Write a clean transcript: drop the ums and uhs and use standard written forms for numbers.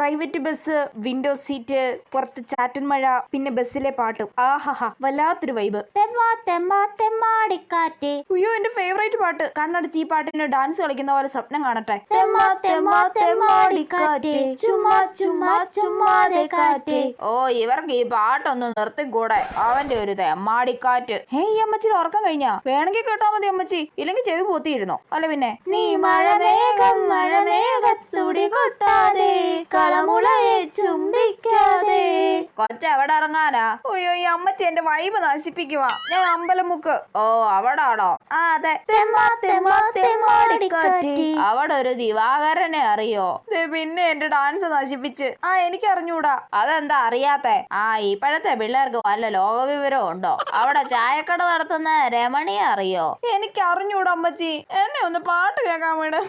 Private bus, window seat, പുറത്ത് ചാറ്റൻ മഴ, പിന്നെ ബസ്സിലെ പാട്ടും. ആഹാ, വല്ലാത്തൊരു വൈബ്. അയ്യോ, എന്റെ ഫേവറേറ്റ് പാട്ട്. കണ്ണടച്ച് ഈ പാട്ടിന് ഡാൻസ് കളിക്കുന്ന പോലെ സ്വപ്നം കാണട്ടെ. ഓ, ഇവർക്ക് ഈ പാട്ടൊന്ന് നിർത്തിക്കൂടെ? അവന്റെ ഒരു തെമ്മാടിക്കാറ്റ്. ഈ അമ്മച്ചിയുടെ ഉറക്കം കഴിഞ്ഞാ? വേണമെങ്കിൽ കേട്ടാ മതി അമ്മച്ചി, ഇല്ലെങ്കിൽ ചെവി പോത്തിയിരുന്നോ. അല്ല പിന്നെ നീ മഴമേഘത്തുടി കൊട്ടാതെ കളമുളയെ ചുംബിക്കാതെ. കൊച്ച എവിടെ ഇറങ്ങാനാ? അയ്യോ, ഈ അമ്മച്ചി എന്റെ വൈബ് നശിപ്പിക്കുവാ. ഞാൻ അമ്പലമുക്ക്. ഓ, അവിടാണോ? ആ, അതെ. അവിടെ ഒരു ദിവാകരനെ അറിയോ? പിന്നെ എന്റെ ഡാൻസ് നശിപ്പിച്ച്. ആ, എനിക്ക് അറിഞ്ഞൂടാ. അതെന്താ അറിയാത്തെ? ആ, ഇപ്പോഴത്തെ പിള്ളേർക്ക് വല്ല ലോകവിവരം ഉണ്ടോ? അവിടെ ചായക്കട നടത്തുന്ന രമണിയെ അറിയോ? എനിക്ക് അറിഞ്ഞൂടാ അമ്മച്ചി. എന്നെ ഒന്ന് പാട്ട് കേൾക്കാൻ വേണം.